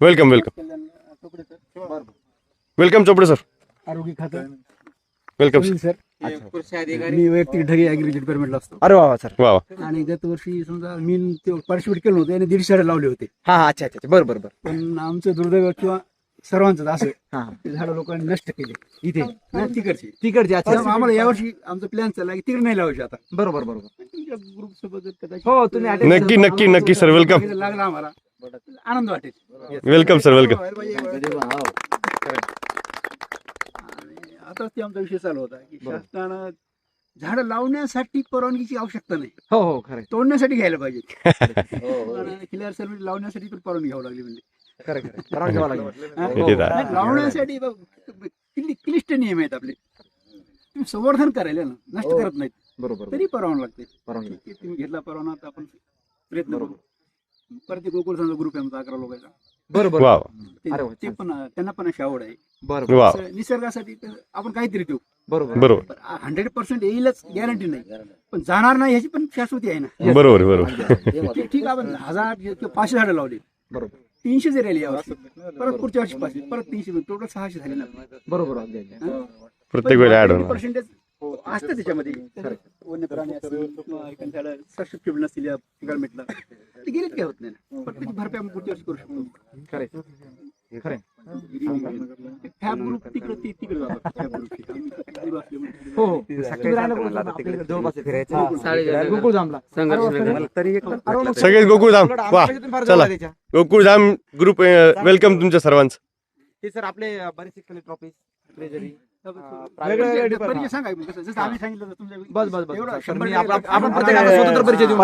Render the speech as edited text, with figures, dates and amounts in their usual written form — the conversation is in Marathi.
Welcome welcome Chopde sir. आरोग्य खातं वेलकम सर. मी वैयक्तिक ढगे ऍग्री डिपार्टमेंटला असतो. अरे वा सर. वा वा. आणि गतवर्षी समजा मी पार्टिसिपेट केलं होतं आणि 150 झाडं लावले होते. हा हा अच्छा अच्छा बरं बरं बरं. पण आमचं दुर्दैव किंवा सर्वांचं असं हा ते झाडं लोकांनी नष्ट केले इथे नाही तिकडचे. तिकडचे अच्छा त्यामुळे आम्हाला यावर्षी आमचा प्लॅन चालला की तिकडे नाही लावायचे आता. बरोबर बरोबर. तुमच्या ग्रुप सोबत कदाचित हो, तुम्ही attend नक्की नक्की नक्की सर. वेलकम लागला आम्हाला आनंद वाटेल. Welcome sir. वेलकम. आणि आता ते आमचा विषय चालू होता की शासनानं झाडं लावण्यासाठी परवानगीची आवश्यकता नाही, हो हो खरं तोडण्यासाठी घ्यायला पाहिजे. क्लिअर सर्व्हिस लावण्यासाठी पण परवानगी घ्यावी लागली म्हणजे खरं खरं परवानगी घ्यावं लागेल. हे तर आहे. नाही, लावण्यासाठी क्लिष्ट नियम आहेत आपले. तुम्ही संवर्धन करायला ना, नष्ट हो. करत नाहीत बरोबर तरी परवाना लागते. परवानगी. ठीक आहे, तुम्ही घेतला परवाना तर आपण प्रयत्न करू. परत गोकुळ संघ ग्रुप आहे आमचा 11 लोकांचा. बरोबर. वा वा. अरे वा, ते पण त्यांना पण अशी आवड आहे. बरोबर वा. असं निसर्गासाठी तर आपण काहीतरी देऊ. बरोबर बरोबर 100% येईलच गॅरंटी नाही, पण जाणार नाही ह्याची पण शाश्वती आहे ना. बरोबर बरोबर. ठीक आहे, आपण 1000 किंवा 500 झाडं लावली, बरोबर 300 जरी आली यावर्षी, परत पुढच्या वर्षी 500, परत 300, टोटल 600 झाले ना. बरोबर अगदी अगदी. प्रत्येक वेळेला ऍड होणार. पर्सेंटेज असतं त्याच्यामध्ये. वन्य प्राणी असतील किंवा एखादी झाडं सशक्त नसतील या पिकाळमेटला ते गेलेत काय होत नाही ना. पण त्याची भरपाई आपण पुढच्या वर्षी करू शकतो. खरं खरं. फॅब ग्रुप तिकडे जातात. फॅब ग्रुप हो हो तुम्ही राहिला कोणता? आपल्याकडे जवळपास आहे फिरायचं. गोकुळधामला. सगळे गोकुळधाम. वा चला. गोकुळधाम ग्रुप वेलकम तुमच्या सर्वांचं. हे सर आपले बरेचसे कलेक्टर ऑफिस ट्रेजरी परिचय सांगा. जसं आम्ही सांगितलं बस बस बस एवढं सर, 100 मी आपण प्रत्येकाला स्वतंत्र परिचय देऊ.